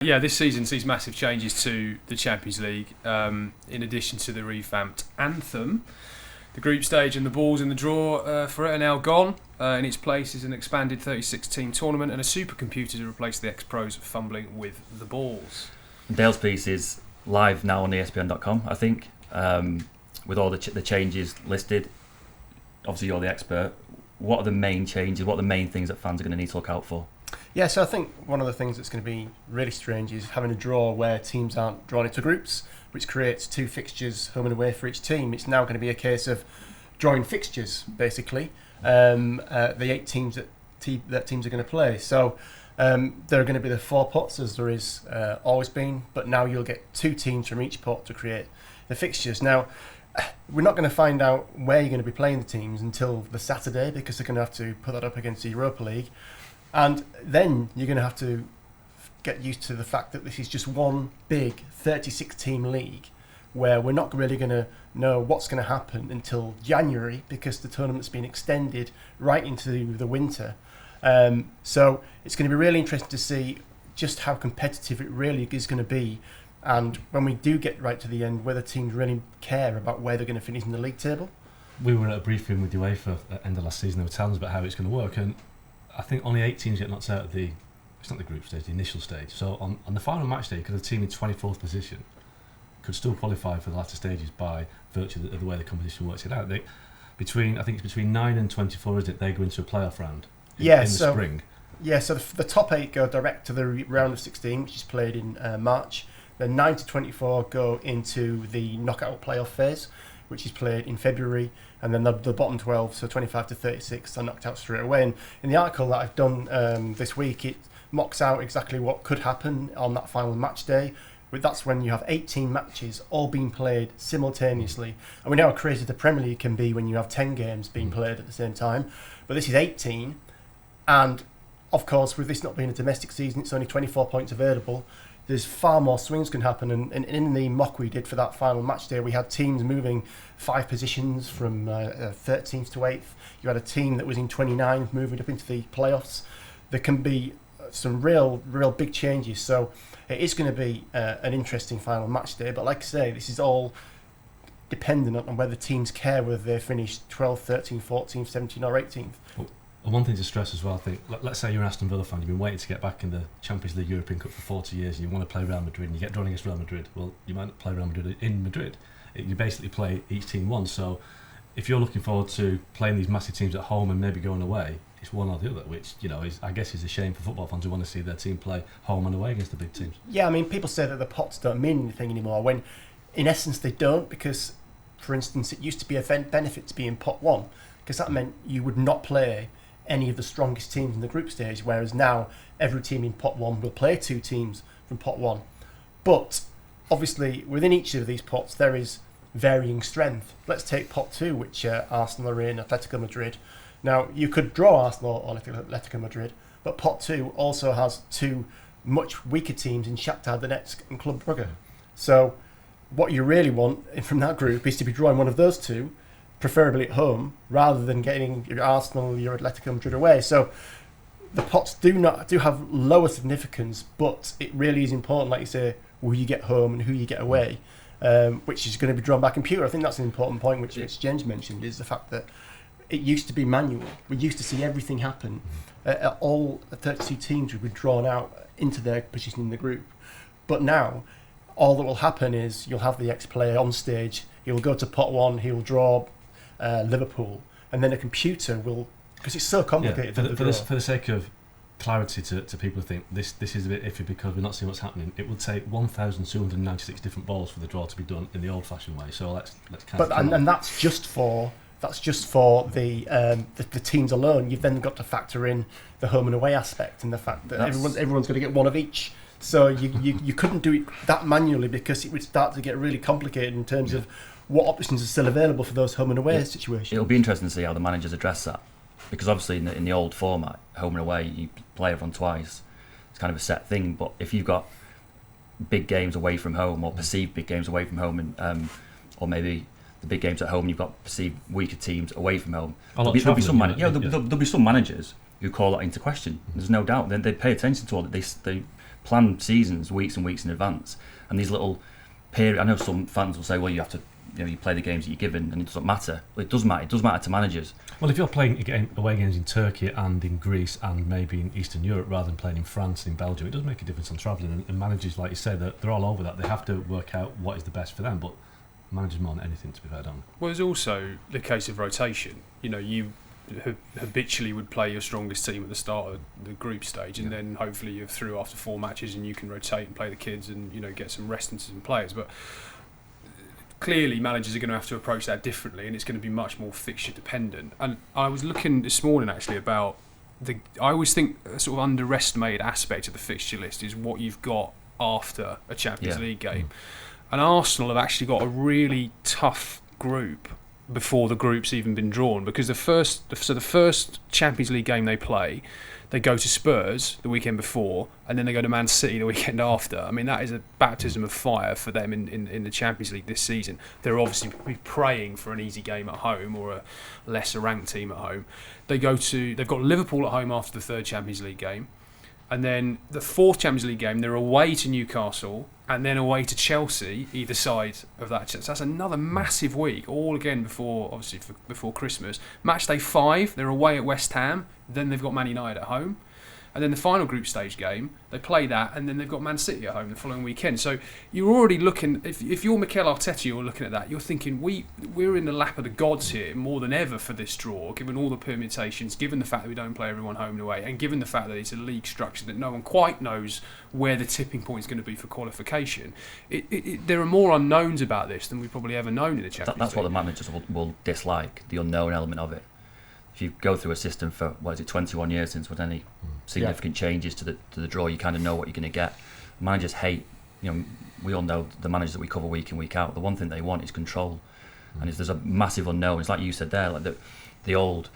Yeah, this season sees massive changes to the Champions League. In addition to the revamped anthem, the group stage and the balls in the draw for it are now gone. In its place is an expanded 36-team tournament and a supercomputer to replace the ex-pros fumbling with the balls. Dale's piece is live now on ESPN.com, I think, with all the changes listed. Obviously, you're the expert. What are the main changes? What are the main things that fans are going to need to look out for? Yeah, so I think one of the things that's going to be really strange is having a draw where teams aren't drawn into groups, which creates 2 fixtures home and away for each team. It's now going to be a case of drawing fixtures, basically, the 8 teams that teams are going to play. So there are going to be the 4 pots, as there is always been, but now you'll get 2 teams from each pot to create the fixtures. Now, we're not going to find out where you're going to be playing the teams until the Saturday, because they're going to have to put that up against the Europa League. And then you're going to have to get used to the fact that this is just one big 36-team league where we're not really going to know what's going to happen until January, because the tournament's been extended right into the winter. So it's going to be really interesting to see just how competitive it really is going to be, and when we do get right to the end, whether teams really care about where they're going to finish in the league table. We were at a briefing with UEFA at the end of last season. They were telling us about how it's going to work, and I think only 8 teams get knocked out of it's not the group stage, the initial stage. So on the final match day, because a team in 24th position could still qualify for the latter stages by virtue of the way the competition works it out. I think it's between 9 and 24, isn't it? They go into a playoff round in the spring. Yeah, so the top 8 go direct to the round of 16, which is played in March. Then 9 to 24 go into the knockout playoff phase, which is played in February, and then the bottom 12, so 25 to 36, are knocked out straight away. And in the article that I've done this week, it mocks out exactly what could happen on that final match day. That's when you have 18 matches all being played simultaneously. And we know how crazy the Premier League can be when you have 10 games being played at the same time. But this is 18, and of course, with this not being a domestic season, it's only 24 points available. There's far more swings can happen, and in the mock we did for that final match day, we had teams moving 5 positions from 13th to 8th. You had a team that was in 29th moving up into the playoffs. There can be some real big changes, so it is going to be an interesting final match day. But like I say, this is all dependent on whether teams care whether they finish 12th, 13th, 14th, 17th or 18th. And one thing to stress as well, I think, let's say you're an Aston Villa fan, you've been waiting to get back in the Champions League European Cup for 40 years, and you want to play Real Madrid, and you get drawn against Real Madrid. Well, you might not play Real Madrid in Madrid. You basically play each team once. So if you're looking forward to playing these massive teams at home and maybe going away, it's one or the other, which I guess is a shame for football fans who want to see their team play home and away against the big teams. Yeah, I mean, people say that the pots don't mean anything anymore, when in essence they don't, because, for instance, it used to be a benefit to be in pot 1, because that meant you would not play any of the strongest teams in the group stage, whereas now every team in pot 1 will play 2 teams from pot 1. But obviously within each of these pots there is varying strength. Let's take pot 2, which Arsenal are in, Atletico Madrid. Now you could draw Arsenal or Atletico Madrid, but pot 2 also has 2 much weaker teams in Shakhtar Donetsk and Club Brugge. So what you really want from that group is to be drawing one of those 2, preferably at home, rather than getting your Arsenal, your Atletico Madrid away. So the pots do have lower significance, but it really is important, like you say, who you get home and who you get away, which is going to be drawn by computer. I think that's an important point, which James mentioned, is the fact that it used to be manual. We used to see everything happen. All 32 teams would be drawn out into their position in the group. But now, all that will happen is you'll have the ex-player on stage, he'll go to pot 1, he'll draw Liverpool, and then a computer will, because it's so complicated. Yeah, for the sake of clarity to people who think this is a bit iffy because we're not seeing what's happening, it would take 1,296 different balls for the draw to be done in the old-fashioned way. So let's and that's just for the teams alone. You've then got to factor in the home and away aspect and the fact that everyone's going to get one of each. So you couldn't do it that manually, because it would start to get really complicated in terms of what options are still available for those home and away situations. It'll be interesting to see how the managers address that, because obviously in the old format, home and away, you play everyone twice. It's kind of a set thing. But if you've got big games away from home, or perceived big games away from home, and or maybe the big games at home, you've got perceived weaker teams away from home. There'll be some managers who call that into question. There's no doubt. Then they pay attention to all that. plan seasons weeks and weeks in advance, and these little period. I know some fans will say, well, you have to, you play the games that you're given, and it doesn't matter. Well, it does matter. It does matter to managers. Well, if you're playing away games in Turkey and in Greece and maybe in Eastern Europe rather than playing in France and in Belgium, it does make a difference on travelling. And managers, like you say, they're all over that. They have to work out what is the best for them. But managers more than anything, to be fair, don't. Well, there's also the case of rotation. You habitually would play your strongest team at the start of the group stage, and then hopefully you're through after 4 matches and you can rotate and play the kids and get some rest into some players. But clearly managers are going to have to approach that differently, and it's going to be much more fixture dependent. And I was looking this morning actually about I always think a sort of underestimated aspect of the fixture list is what you've got after a Champions League game. And Arsenal have actually got a really tough group before the group's even been drawn, because the first Champions League game they play, they go to Spurs the weekend before, and then they go to Man City the weekend after. I mean, that is a baptism of fire for them in the Champions League this season. They're obviously praying for an easy game at home or a lesser ranked team at home. They've got Liverpool at home after the third Champions League game, and then the fourth Champions League game they're away to Newcastle and then away to Chelsea either side of that. So that's another massive week, all again before Christmas. Match day 5, they're away at West Ham, then they've got Man United at home, and then the final group stage game, they play that, and then they've got Man City at home the following weekend. So you're already looking, if you're Mikel Arteta, you're looking at that, you're thinking we're in the lap of the gods here more than ever for this draw, given all the permutations, given the fact that we don't play everyone home and away, and given the fact that it's a league structure that no one quite knows where the tipping point is going to be for qualification. There are more unknowns about this than we've probably ever known in the Champions League. That's what the managers will dislike, the unknown element of it. If you go through a system for 21 years since with any significant changes to the draw, you kind of know what you're going to get. Managers hate, we all know the managers that we cover week in, week out, the one thing they want is control. And there's a massive unknown. It's like you said there, like the old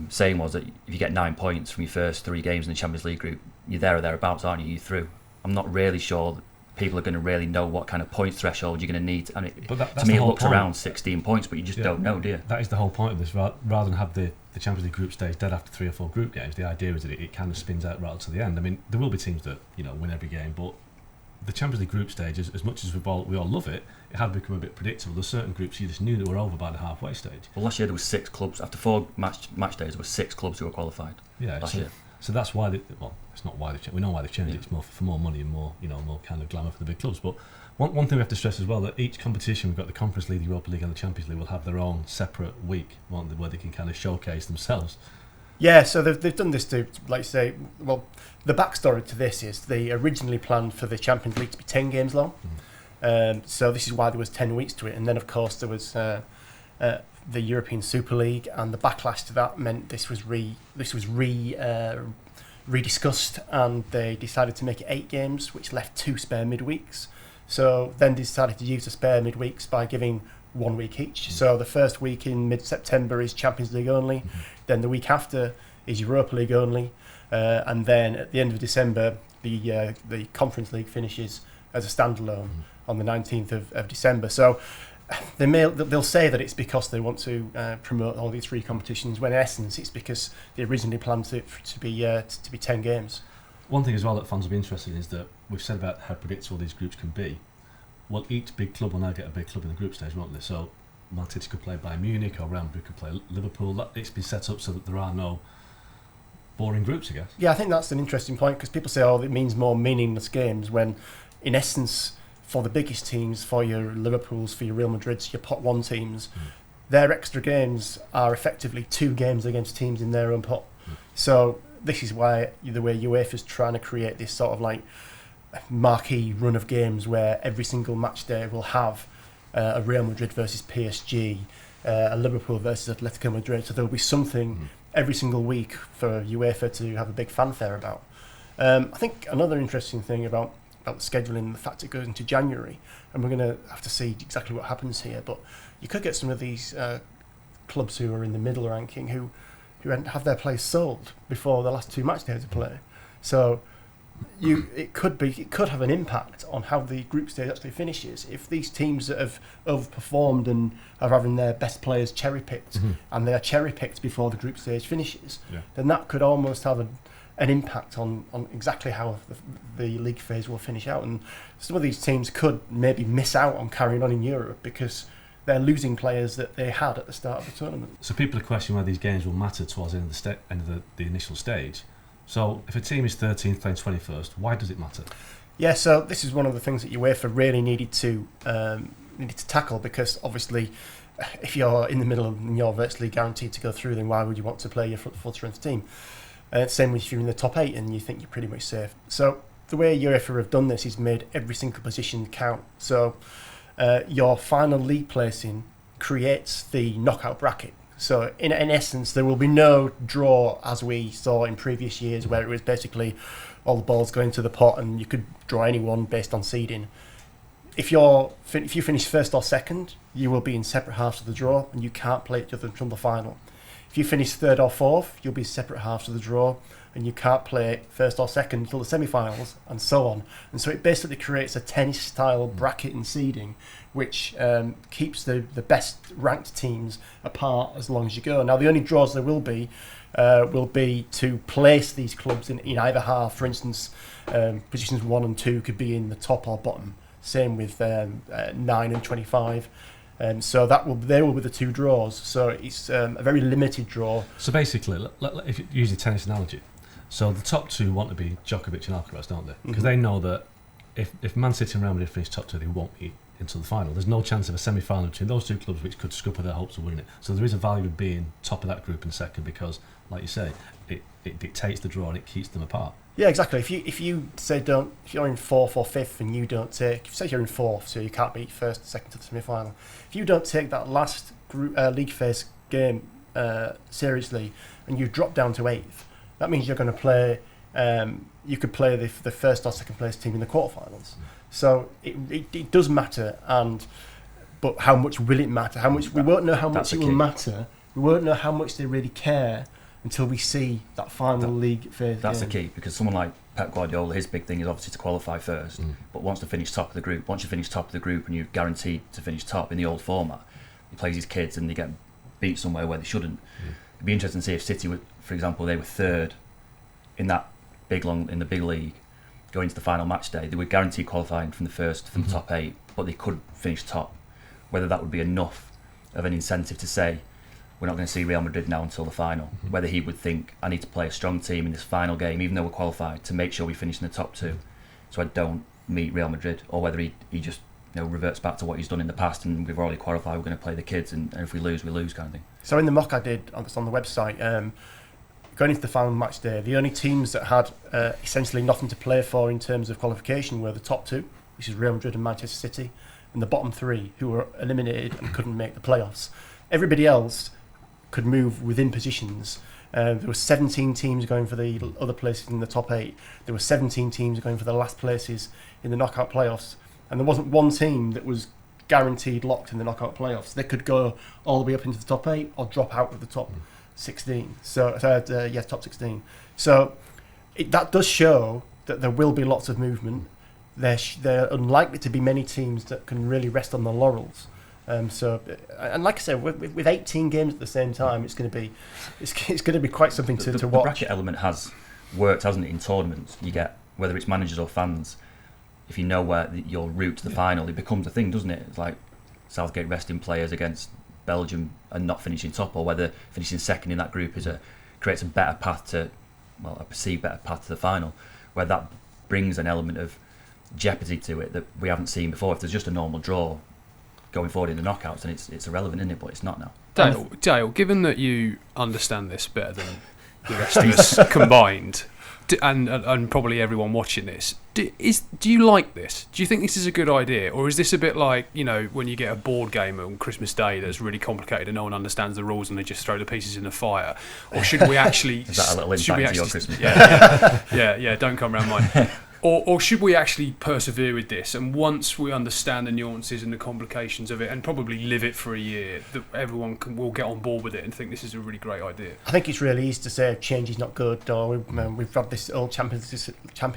saying was that if you get 9 points from your first 3 games in the Champions League group, you're there or thereabouts, aren't you? You're through. I'm not really sure that people are going to really know what kind of point threshold you're going to need. And to me, it looks around 16 points, but you just don't know, do you? That is the whole point of this. Rather than have the Champions League group stage dead after 3 or 4 group games, the idea is that it kind of spins out right to the end. I mean, there will be teams that win every game, but the Champions League group stage, as much as we all love it, it had become a bit predictable. There's certain groups you just knew that were over by the halfway stage. Well, last year there was 6 clubs. After 4 match days, there were 6 clubs who were qualified. Yeah, last year. So that's why it's not why we know why they've changed it. It's more for more money and more more kind of glamour for the big clubs. But one thing we have to stress as well, that each competition, we've got the Conference League, the Europa League and the Champions League, will have their own separate week, won't they, where they can kind of showcase themselves. Yeah, so they've done this to, like you say, well, the backstory to this is they originally planned for the Champions League to be 10 games long. So this is why there was 10 weeks to it. And then, of course, there was the European Super League, and the backlash to that meant this was rediscussed, and they decided to make it 8 games, which left 2 spare midweeks. So then they decided to use the spare midweeks by giving 1 week each. So the first week in mid-September is Champions League only, then the week after is Europa League only, and then at the end of December the Conference League finishes as a standalone on the 19th of December. So they'll say that it's because they want to promote all these 3 competitions, when in essence it's because they originally planned it to be 10 games. One thing as well that fans will be interested in is that we've said about how predictable these groups can be. Well, each big club will now get a big club in the group stage, won't they? So Man City could play Bayern Munich, or Real Madrid could play Liverpool. It's been set up so that there are no boring groups, I guess. Yeah, I think that's an interesting point, because people say, it means more meaningless games, when in essence, for the biggest teams, for your Liverpools, for your Real Madrids, your pot 1 teams, their extra games are effectively 2 games against teams in their own pot. So this is why the way UEFA's trying to create this sort of like marquee run of games where every single match day will have a Real Madrid versus PSG, a Liverpool versus Atletico Madrid. So there will be something every single week for UEFA to have a big fanfare about. I think another interesting thing about the scheduling, the fact it goes into January, and we're going to have to see exactly what happens here, but you could get some of these clubs who are in the middle ranking who have their players sold before the last 2 match days of play. So it could have an impact on how the group stage actually finishes. If these teams that have overperformed and are having their best players cherry picked, and they are cherry picked before the group stage finishes, then that could almost have an impact on exactly how the league phase will finish out. And some of these teams could maybe miss out on carrying on in Europe because they're losing players that they had at the start of the tournament. So people are questioning whether these games will matter towards the end of the initial stage. So if a team is 13th playing 21st, why does it matter? Yeah, so this is one of the things that UEFA really needed to tackle, because obviously if you're in the middle and you're virtually guaranteed to go through, then why would you want to play your full strength team? Same with if you're in the top 8 and you think you're pretty much safe. So the way UEFA have done this is made every single position count. So your final league placing creates the knockout bracket. So in essence, there will be no draw as we saw in previous years, where it was basically all the balls going to the pot and you could draw anyone based on seeding. If you finish first or second, you will be in separate halves of the draw and you can't play each other until the final. If you finish third or fourth, you'll be separate halves of the draw and you can't play first or second until the semi-finals, and so on. And so it basically creates a tennis-style bracket and seeding, which keeps the best ranked teams apart as long as you go. Now, the only draws there will be to place these clubs in either half. For instance, positions 1 and 2 could be in the top or bottom. Same with 9 and 25. So they will be the 2 draws. So it's a very limited draw. So basically, if you use the tennis analogy, so the top 2 want to be Djokovic and Alcaraz, don't they? Because they know that if Man City and Real Madrid finish top 2, they won't be into the final. There's no chance of a semi-final between those 2 clubs, which could scupper their hopes of winning it. So there is a value of being top of that group in second, because, like you say, it dictates the draw and it keeps them apart. Yeah, exactly. If you say if you're in 4th or 5th and you don't take, say you're in 4th, so you can't beat first, second to the semi-final. If you don't take that last group, league phase game seriously, and you drop down to 8th, that means you're going to play. You could play the first or second place team in the quarterfinals. So it does matter, but how much will it matter? How much we won't know how much it will matter. We won't know how much they really care until we see that final league phase. That's the key, because someone like Pep Guardiola, his big thing is obviously to qualify first, but wants to finish top of the group. Once you finish top of the group and you're guaranteed to finish top in the old format, he plays his kids and they get beat somewhere where they shouldn't. It'd be interesting to see if City, for example, they were 3rd in that in the big league, going to the final match day. They were guaranteed qualifying from the top 8, but they could finish top. Whether that would be enough of an incentive to say, we're not going to see Real Madrid now until the final. Whether he would think, I need to play a strong team in this final game, even though we're qualified, to make sure we finish in the top 2, so I don't meet Real Madrid. Or whether he just reverts back to what he's done in the past, and we've already qualified, we're going to play the kids, and if we lose, we lose, kind of thing. So in the mock I did on the website, going into the final match day, the only teams that had essentially nothing to play for in terms of qualification were the top 2, which is Real Madrid and Manchester City, and the bottom 3, who were eliminated and couldn't make the playoffs. Everybody else could move within positions. There were 17 teams going for the other places in the top 8. There were 17 teams going for the last places in the knockout playoffs, and there wasn't one team that was guaranteed locked in the knockout playoffs. They could go all the way up into the top 8 or drop out of the top 16. So top 16. So that does show that there will be lots of movement. There are unlikely to be many teams that can really rest on their laurels. And like I said, with 18 games at the same time, it's going to be quite something to watch. The bracket element has worked, hasn't it, in tournaments? You get, whether it's managers or fans, if you know where your route to the final, it becomes a thing, doesn't it? It's like Southgate resting players against Belgium and not finishing top, or whether finishing second in that group creates a better path to, a perceived better path to the final, where that brings an element of jeopardy to it that we haven't seen before. If there's just a normal draw going forward in the knockouts, and it's irrelevant, isn't it? But it's not now. Dale, given that you understand this better than the rest of us combined, and probably everyone watching this, do you like this? Do you think this is a good idea, or is this a bit like when you get a board game on Christmas Day that's really complicated and no one understands the rules and they just throw the pieces in the fire? Or should we actually? Is that a little insight to your Christmas? Yeah. Don't come around mine. Or should we actually persevere with this, and once we understand the nuances and the complications of it, and probably live it for a year, that everyone will get on board with it and think this is a really great idea? I think it's really easy to say change is not good, or we've had this old Champions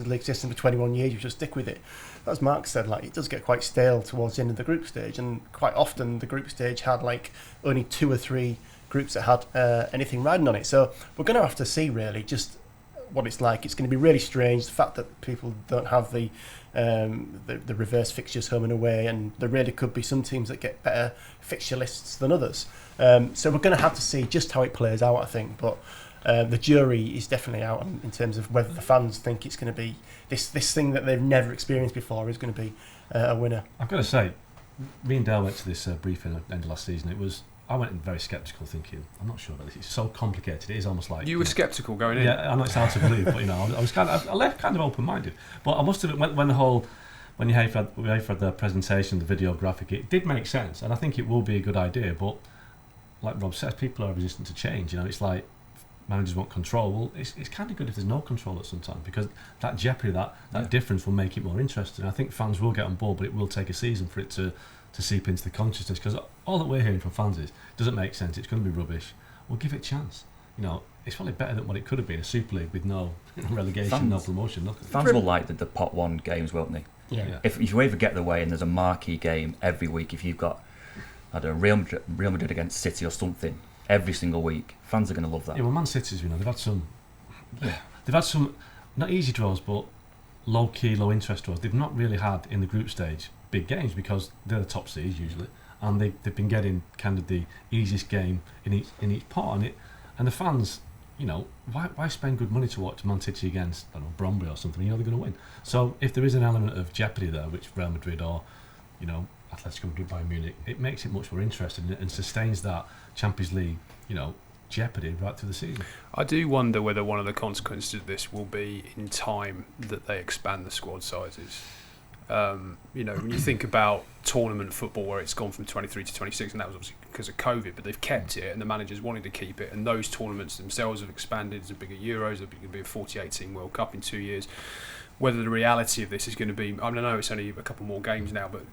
League system for 21 years, you should stick with it. As Mark said, it does get quite stale towards the end of the group stage, and quite often the group stage had only 2 or 3 groups that had anything riding on it. So we're going to have to see really just what it's like. It's going to be really strange. The fact that people don't have the reverse fixtures home and away, and there really could be some teams that get better fixture lists than others. So we're going to have to see just how it plays out, I think. But the jury is definitely out in terms of whether the fans think it's going to be this thing that they've never experienced before is going to be a winner. I've got to say, me and Dale went to this briefing at the end of last season. I went in very sceptical, thinking, I'm not sure about this. It's so complicated. It is almost like you were sceptical going in. Yeah, I know it's hard to believe, but I was I left kind of open-minded. But I must have when you had the presentation, the video graphic, it did make sense, and I think it will be a good idea. But like Rob says, people are resistant to change. It's like managers want control. Well, it's kind of good if there's no control at some time, because that jeopardy, that difference will make it more interesting. I think fans will get on board, but it will take a season for it to seep into the consciousness, because all that we're hearing from fans is, doesn't make sense, it's going to be rubbish, we'll give it a chance. It's probably better than what it could have been, a Super League with no relegation, no promotion, nothing. Fans will like the pot one games, won't they? Yeah. If you ever get the way and there's a marquee game every week, if you've got, I don't know, Real Madrid against City or something every single week, fans are going to love that. Yeah, well, Man City's, they've had some not easy draws, but low key, low interest draws. They've not really had in the group stage big games, because they're the top seeds usually, and they've been getting kind of the easiest game in each pot, and the fans, why spend good money to watch Man City against, I don't know, Bromley or something? They're going to win. So if there is an element of jeopardy there, which Real Madrid or Atletico Madrid, Bayern Munich, it makes it much more interesting and sustains that Champions League jeopardy right through the season. I do wonder whether one of the consequences of this will be in time that they expand the squad sizes. When you think about tournament football, where it's gone from 23 to 26, and that was obviously because of COVID, but they've kept it, and the managers wanted to keep it, and those tournaments themselves have expanded. There's a bigger Euros, there's going to be a 48-team World Cup in 2 years. Whether the reality of this is going to be, I know it's only a couple more games now, but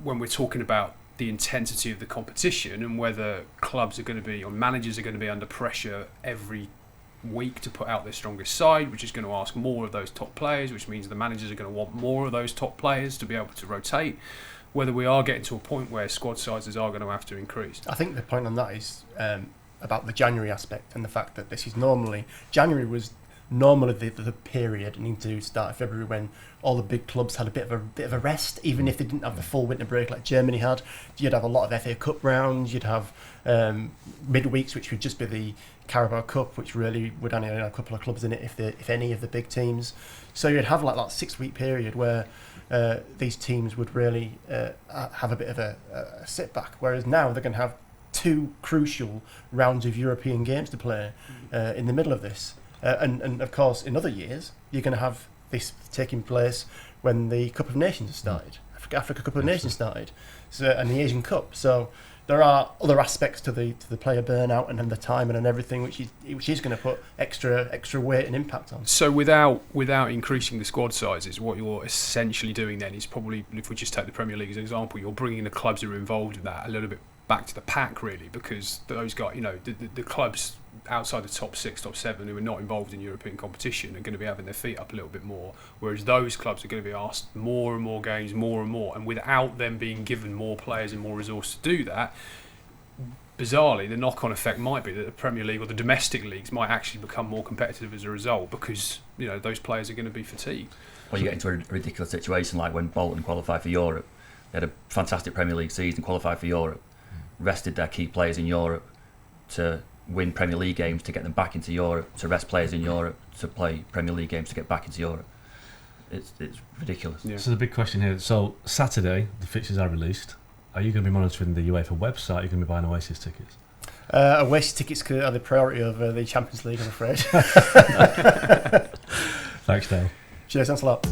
when we're talking about the intensity of the competition, and whether clubs are going to be, or managers are going to be under pressure every week to put out their strongest side, which is going to ask more of those top players, which means the managers are going to want more of those top players to be able to rotate, whether we are getting to a point where squad sizes are going to have to increase. I think the point on that is about the January aspect, and the fact that this is January was normally the period into start of February when all the big clubs had a bit of a rest, even if they didn't have the full winter break like Germany had. You'd have a lot of FA Cup rounds, you'd have midweeks, which would just be the Carabao Cup, which really would only have a couple of clubs in it, if any of the big teams. So you'd have like that 6 week period where these teams would really have a bit of a sit back, whereas now they're going to have 2 crucial rounds of European games to play in the middle of this. And of course, in other years, you're going to have this taking place when the Cup of Nations has started, Africa Cup of Nations started, and the Asian Cup. So there are other aspects to the player burnout and the time and everything, which is going to put extra weight and impact on. So without increasing the squad sizes, what you're essentially doing then is probably, if we just take the Premier League as an example, you're bringing the clubs that are involved in that a little bit back to the pack, really, because those guys, the clubs outside the top 6, top 7 who are not involved in European competition are going to be having their feet up a little bit more, whereas those clubs are going to be asked more and more games, more and more, and without them being given more players and more resource to do that, bizarrely the knock-on effect might be that the Premier League or the domestic leagues might actually become more competitive as a result, because those players are going to be fatigued. Well, you get into a ridiculous situation like when Bolton qualified for Europe. They had a fantastic Premier League season, qualified for Europe, rested their key players in Europe to win Premier League games to get them back into Europe, to rest players in Europe to play Premier League games to get back into Europe. It's ridiculous. Yeah. So the big question here, so Saturday the fixtures are released. Are you going to be monitoring the UEFA website? Are you going to be buying Oasis tickets? Oasis tickets are the priority over the Champions League, I'm afraid. Thanks, Dale. Cheers, thanks a lot.